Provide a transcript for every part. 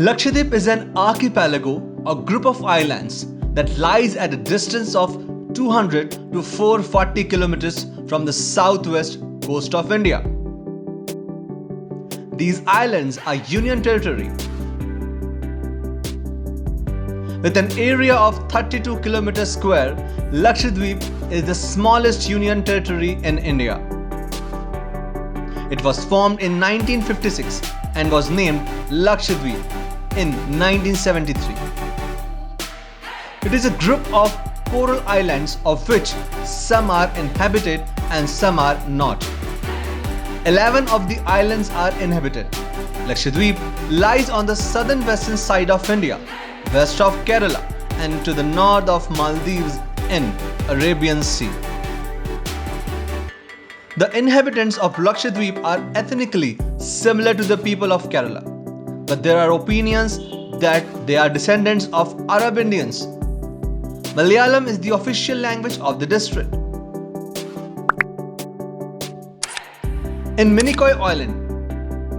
Lakshadweep is an archipelago or group of islands that lies at a distance of 200 to 440 kilometers from the southwest coast of India. These islands are union territory. With an area of 32 kilometers square, Lakshadweep is the smallest union territory in India. It was formed in 1956 and was named Lakshadweep in 1973. It is a group of coral islands of which some are inhabited and some are not. 11 of the islands are inhabited. Lakshadweep lies on the southern western side of India, west of Kerala and to the north of Maldives in Arabian Sea. The inhabitants of Lakshadweep are ethnically similar to the people of Kerala, but there are opinions that they are descendants of Arab Indians. Malayalam is the official language of the district. In Minicoy Island,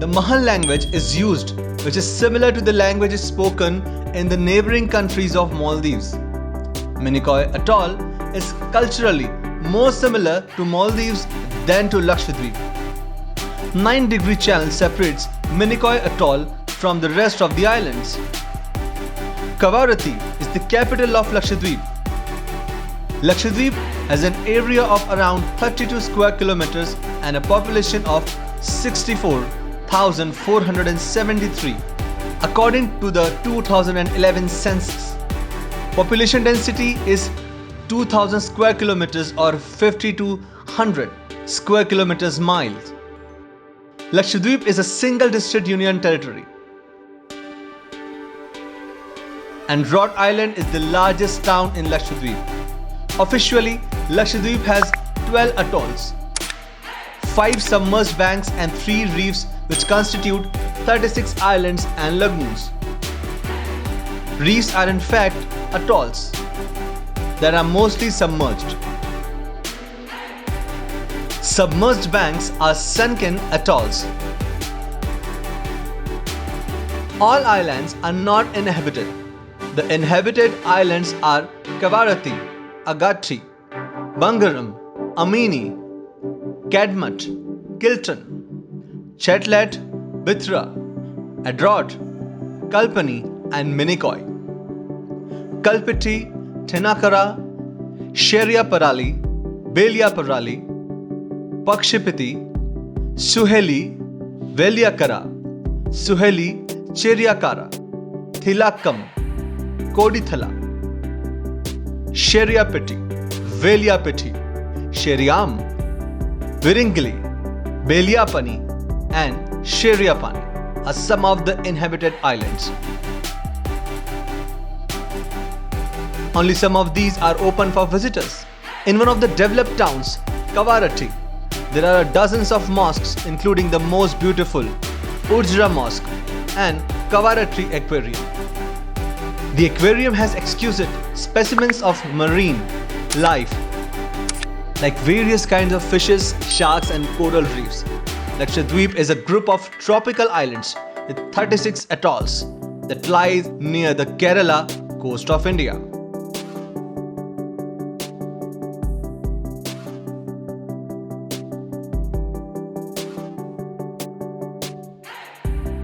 the Mahal language is used, which is similar to the languages spoken in the neighboring countries of Maldives. Minicoy Atoll is culturally more similar to Maldives than to Lakshadweep. 9-degree channel separates Minicoy Atoll from the rest of the islands. Kavaratti is the capital of Lakshadweep. Lakshadweep has an area of around 32 square kilometers and a population of 64,473 according to the 2011 census. Population density is 2,000 square kilometers or 5,200 square kilometers miles. Lakshadweep is a single district union territory. And Rhode Island is the largest town in Lakshadweep. Officially, Lakshadweep has 12 atolls, 5 submerged banks and 3 reefs which constitute 36 islands and lagoons. Reefs are in fact atolls that are mostly submerged. Submerged banks are sunken atolls. All islands are not inhabited. The inhabited islands are Kavaratti, Agathi, Bangaram, Amini, Kadmat, Kilton, Chetlet, Bitra, Adrot, Kalpani and Minicoy. Kalpiti, Tenakara, Sheriaparali, Beliaparali, Pakshipiti, Suheli, Veliakara, Suheli, Cheriakara, Thilakam, Kodithala, Sheriapiti, Veliapiti, Sheriam, Viringili, Beliapani and Sheriapani are some of the inhabited islands. Only some of these are open for visitors. In one of the developed towns, Kavaratti, there are dozens of mosques including the most beautiful Urjra Mosque and Kavaratti Aquarium. The aquarium has exquisite specimens of marine life like various kinds of fishes, sharks and coral reefs. Lakshadweep is a group of tropical islands with 36 atolls that lies near the Kerala coast of India.